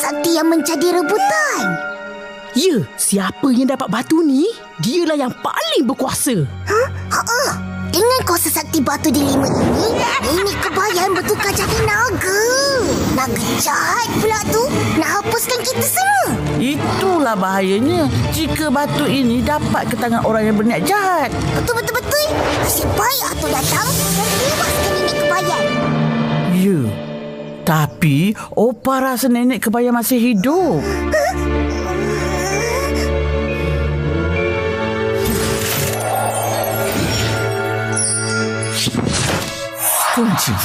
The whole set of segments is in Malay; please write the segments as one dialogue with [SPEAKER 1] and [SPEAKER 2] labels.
[SPEAKER 1] sakti yang menjadi rebutan.
[SPEAKER 2] Ya, siapa yang dapat batu ni, dialah yang paling berkuasa.
[SPEAKER 1] Dengan kuasa sakti batu dilima ini, Nenek Kebayan bertukar jadi naga. Naga jahat pula tu, nak hapuskan kita semua.
[SPEAKER 3] Itulah bahayanya jika batu ini dapat ke tangan orang yang berniat jahat.
[SPEAKER 1] Betul. Nasib baik Atuk datang dan bebaskan Nenek Kebayan.
[SPEAKER 3] Ya, tapi Opa rasa Nenek Kebayan masih hidup. Kunci.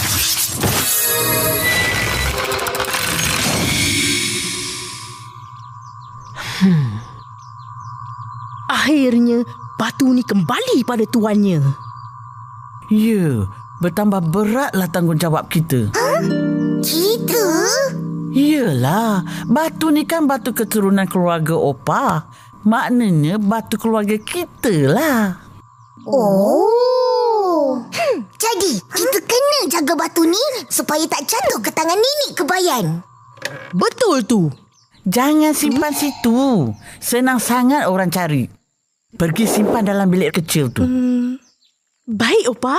[SPEAKER 2] Akhirnya, batu ni kembali pada tuannya.
[SPEAKER 3] Ya, bertambah beratlah tanggungjawab kita.
[SPEAKER 1] Kita?
[SPEAKER 3] Yalah, batu ni kan batu keturunan keluarga Opa. Maknanya batu keluarga kita lah.
[SPEAKER 1] Jadi, kita kena jaga batu ni supaya tak jatuh ke tangan Nenek Kebayan.
[SPEAKER 2] Betul tu.
[SPEAKER 3] Jangan simpan situ. Senang sangat orang cari. Pergi simpan dalam bilik kecil tu.
[SPEAKER 2] Baik, Opa.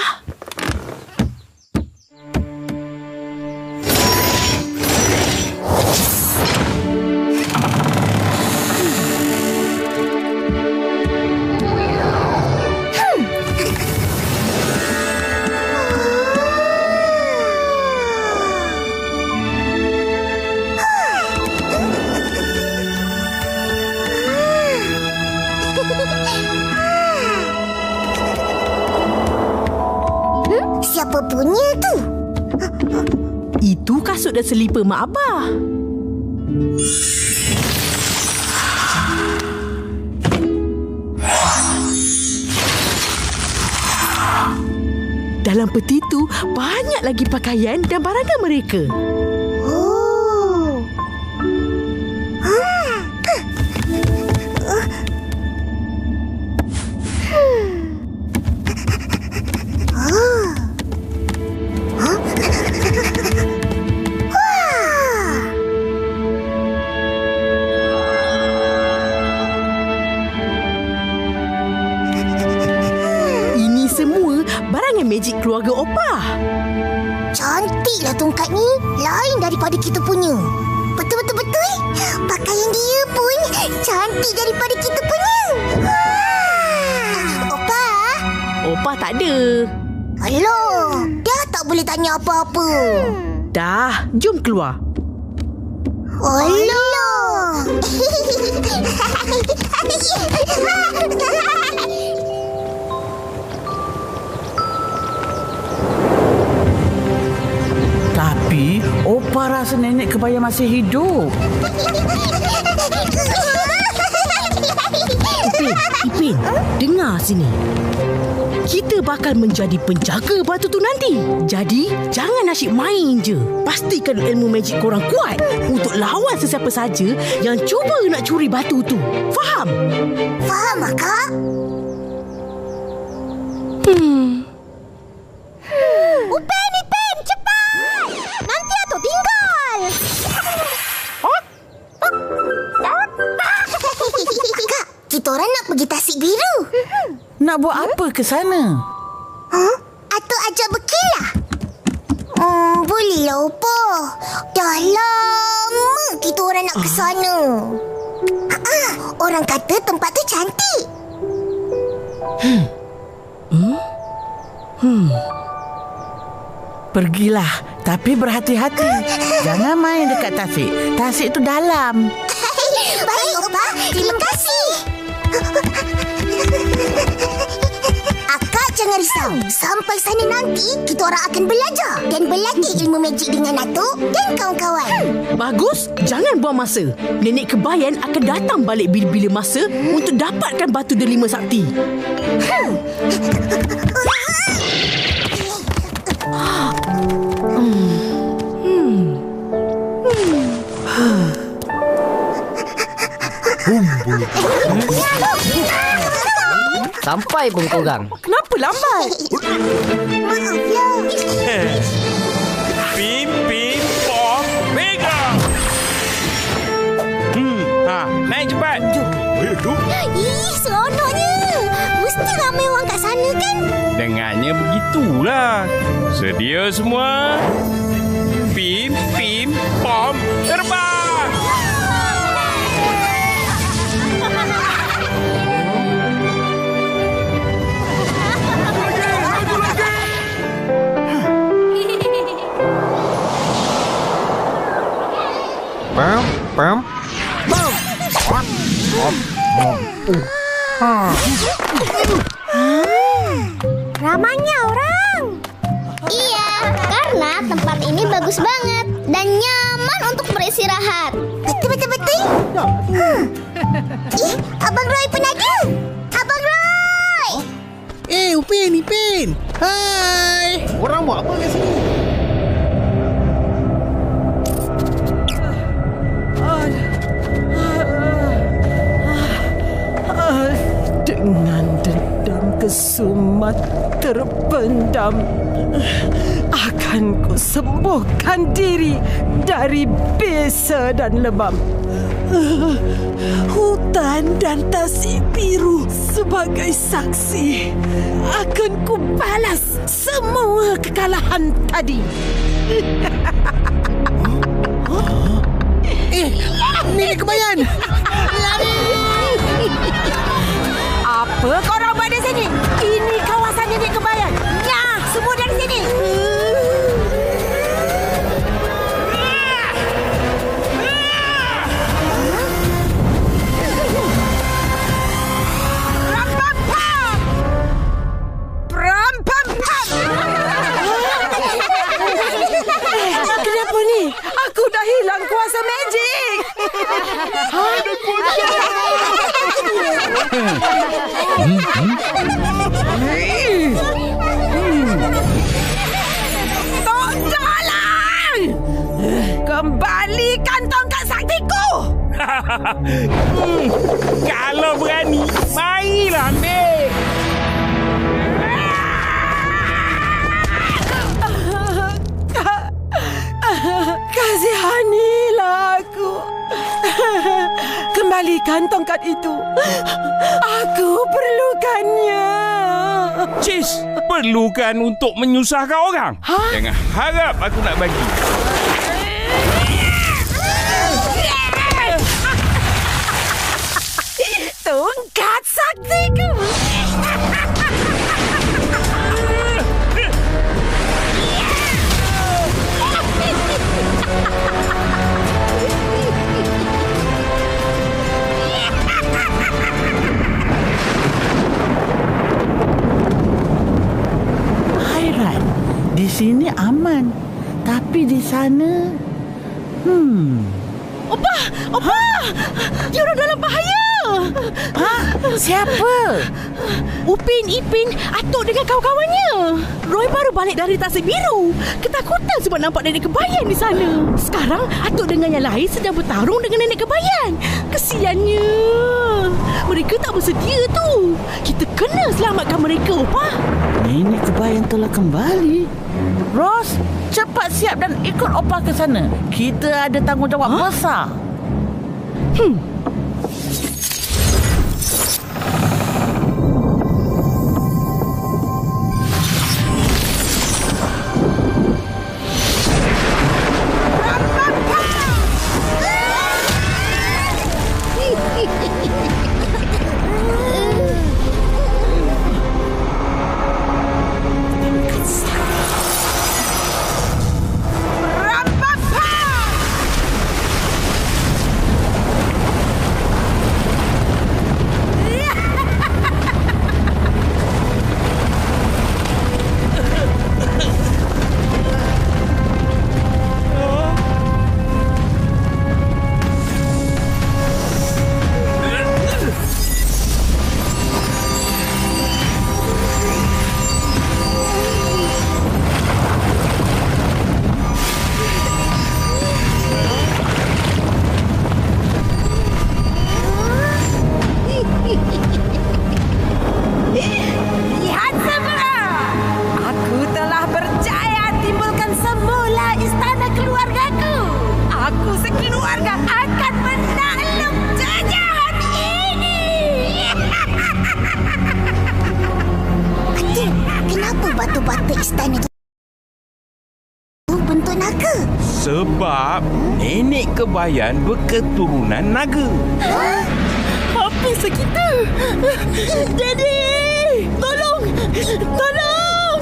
[SPEAKER 1] Siapa punya tu?
[SPEAKER 2] Itu kasut dan selipar Mak Abah. Dalam peti tu banyak lagi pakaian dan barangan mereka. Barangan magic keluarga Opa.
[SPEAKER 1] Cantiklah tongkat ni, lain daripada kita punya. Betul. Pakaian dia pun cantik daripada kita punya. Opa?
[SPEAKER 2] Opa tak ada.
[SPEAKER 1] Alah, dah tak boleh tanya apa-apa.
[SPEAKER 2] Dah, jom keluar.
[SPEAKER 1] Alah.
[SPEAKER 3] Tapi Opa rasa Nenek Kebayan masih hidup.
[SPEAKER 2] Ipin, dengar sini. Kita bakal menjadi penjaga batu tu nanti. Jadi, jangan asyik main je. Pastikan ilmu magic korang kuat untuk lawan sesiapa saja yang cuba nak curi batu tu. Faham?
[SPEAKER 1] Faham, Akak? Ipin, cepat! Nanti Atuk tinggal. Akak, kita orang nak pergi Tasik Biru.
[SPEAKER 3] Nak buat apa ke sana?
[SPEAKER 1] Atuk ajak berkelah. Bolehlah, Opa. Dah lama kita orang nak ke sana. Orang kata tempat tu cantik.
[SPEAKER 3] Pergilah, tapi berhati-hati. Jangan main dekat Tasik. Tasik tu dalam.
[SPEAKER 1] Baik, Opa. Terima kasih. Akak jangan risau. Sampai sana nanti, kita orang akan belajar dan berlatih ilmu magic dengan Atuk dan kawan-kawan.
[SPEAKER 2] Bagus, jangan buang masa. Nenek Kebayan akan datang balik bila-bila masa untuk dapatkan batu delima sakti.
[SPEAKER 4] Sampai pun korang.
[SPEAKER 2] Kenapa lambat?
[SPEAKER 1] Maaflah.
[SPEAKER 5] Pim, pim, pom, pegang. itulah. Sedia semua? Pim, pim, pom, terbang!
[SPEAKER 6] Pam, pam.
[SPEAKER 1] Ramainya orang. Iya, karena tempat ini bagus banget dan nyaman untuk beristirahat. Betul. Ih, Abang Roy pun ada. Abang Roy!
[SPEAKER 7] Upin. Hai.
[SPEAKER 6] Orang buat apa kat sini?
[SPEAKER 2] Dengan dendam kesumat terpendam, akan ku sembuhkan diri dari besa dan lebam. Hutan dan tasik biru sebagai saksi, akan ku balas semua kekalahan tadi.
[SPEAKER 7] Nenek Kebayan.
[SPEAKER 2] Apa korang buat di sini? Ini kawasan Nenek Kebayan. Nyah, semua dari sini. Kenapa ni? Aku dah hilang kuasa magic. Ada Tolong! Kembalikan tongkat saktiku!
[SPEAKER 5] Kalau berani, marilah ambil.
[SPEAKER 2] Kasihanilah aku. Kembalikan tongkat itu. Aku perlukannya.
[SPEAKER 5] Cis, perlukan untuk menyusahkan orang? Jangan harap aku nak bagi.
[SPEAKER 2] Tongkat saktiku.
[SPEAKER 3] Hairan, di sini aman. Tapi di sana...
[SPEAKER 2] Opa! Dia orang dalam bahaya.
[SPEAKER 3] Siapa?
[SPEAKER 2] Upin, Ipin, Atuk dengan kawan-kawannya. Roy baru balik dari tasik biru. Ketakutan sebab nampak Nenek Kebayan di sana. Sekarang Atuk dengan yang lain sedang bertarung dengan Nenek Kebayan. Kesiannya. Mereka tak bersedia tu. Kita kena selamatkan mereka, Opa.
[SPEAKER 3] Nenek Kebayan telah kembali. Ros, cepat siap dan ikut Opa ke sana. Kita ada tanggungjawab besar.
[SPEAKER 1] Tuan Naga?
[SPEAKER 5] Sebab nenek kebayan berketurunan naga.
[SPEAKER 2] Habis kita. Daddy! Tolong! Tolong!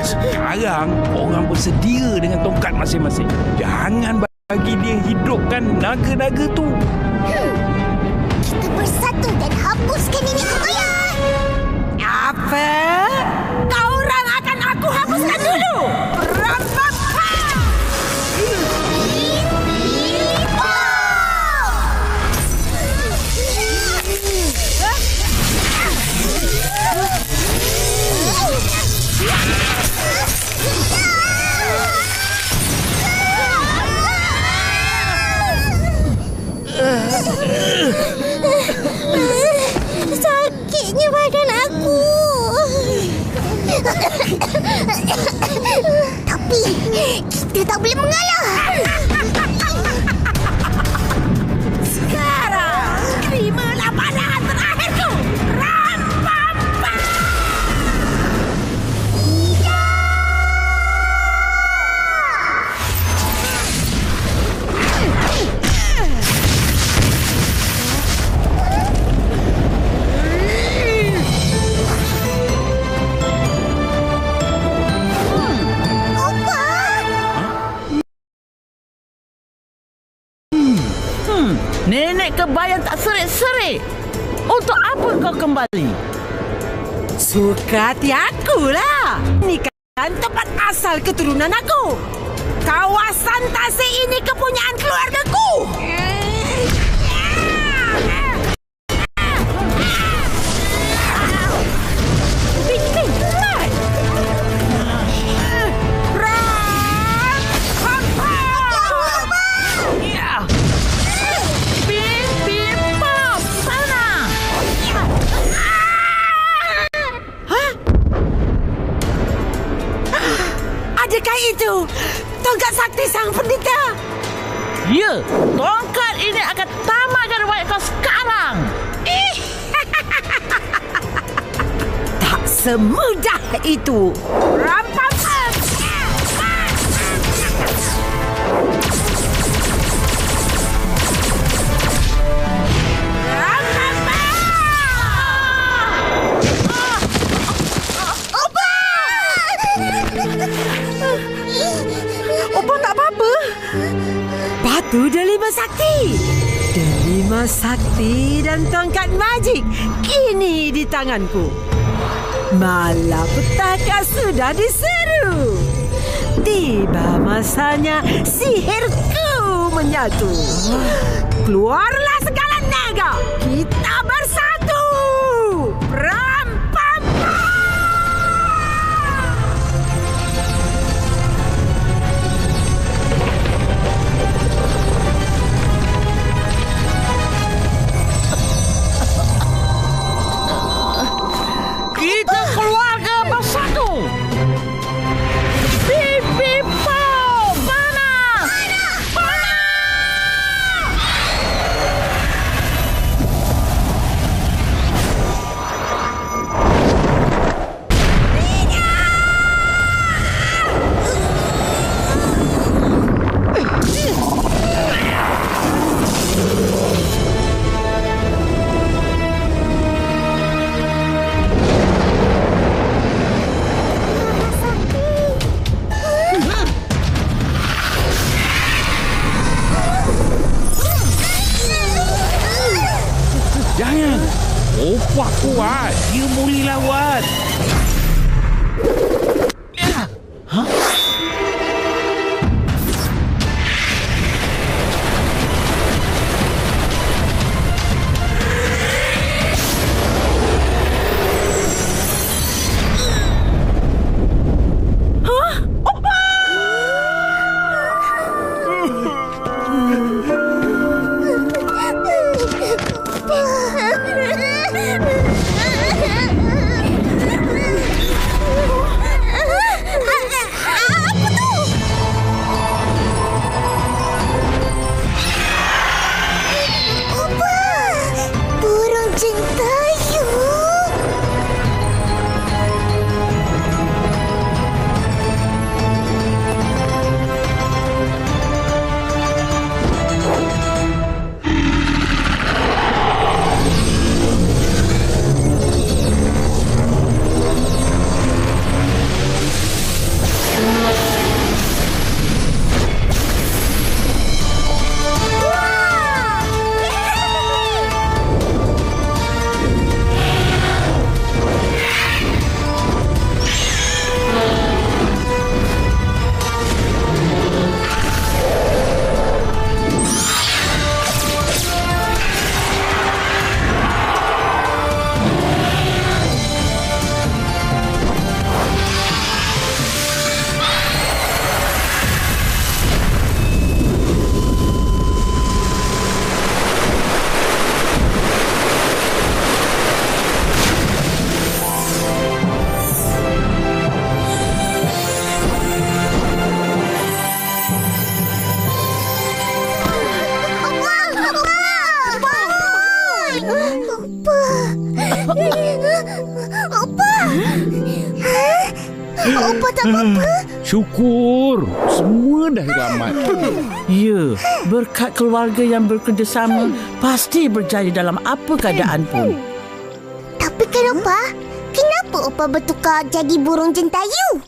[SPEAKER 5] Sekarang orang bersedia dengan tongkat masing-masing. Jangan bagi dia hidupkan naga-naga tu.
[SPEAKER 1] Kita bersatu dan hapuskan nenek kebayan.
[SPEAKER 2] Apa? Kau orang akan aku hapuskan dulu. Rampapa!
[SPEAKER 1] Sakitnya badan aku. Tapi kita tak boleh mengalah.
[SPEAKER 2] Sekarang, terimalah pandangan terakhirku. Rampapa!
[SPEAKER 3] Nenek kebayan tak serik-serik. Untuk apa kau kembali?
[SPEAKER 2] Suka hati akulah. Ini kan tempat asal keturunan aku. Kawasan tasik ini kepunyaan keluargaku. Adakah itu tongkat sakti sang pendeta?
[SPEAKER 3] Ya, tongkat ini akan tamatkan riwayat kau sekarang.
[SPEAKER 2] Tak semudah itu. Rampam! Opa tak apa-apa. Batu delima sakti. Delima sakti dan tongkat magik kini di tanganku. Malapetaka sudah diseru. Tiba masanya sihirku menyatu. Keluarlah segala naga. Kita bersatu.
[SPEAKER 3] Kita keluarga bersatu. Pipi pau, panas. Panas.
[SPEAKER 1] tak apa-apa.
[SPEAKER 5] Syukur. Semua dah selamat.
[SPEAKER 3] Ya, berkat keluarga yang bekerjasama pasti berjaya dalam apa keadaan pun.
[SPEAKER 1] Tapi kan Opa, kenapa Opa bertukar jadi burung jentayu?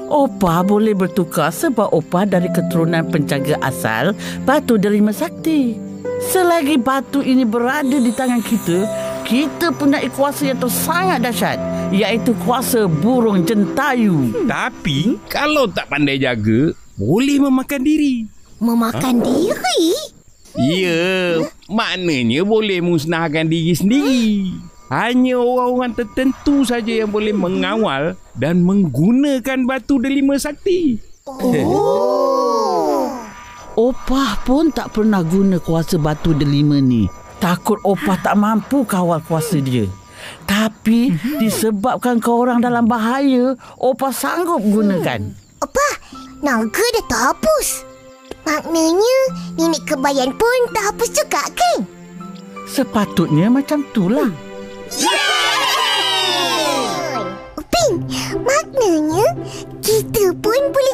[SPEAKER 3] Opa boleh bertukar sebab Opa dari keturunan penjaga asal Batu Delima Sakti. Selagi batu ini berada di tangan kita, kita punya kuasa yang sangat dahsyat, iaitu kuasa burung jentayu.
[SPEAKER 5] Tapi kalau tak pandai jaga, boleh memakan diri.
[SPEAKER 1] Memakan diri?
[SPEAKER 5] Ya, maknanya boleh musnahkan diri sendiri. Hanya orang-orang tertentu saja yang boleh mengawal dan menggunakan Batu Delima Sakti.
[SPEAKER 3] Opah pun tak pernah guna kuasa Batu Delima ni. Takut Opah tak mampu kawal kuasa dia. Tapi disebabkan kau orang dalam bahaya, Opah sanggup gunakan.
[SPEAKER 1] Opa, naga dah terhapus. Maknanya nenek kebayan pun terhapus juga kan?
[SPEAKER 3] Sepatutnya macam itulah.
[SPEAKER 1] Upin, maknanya kita pun boleh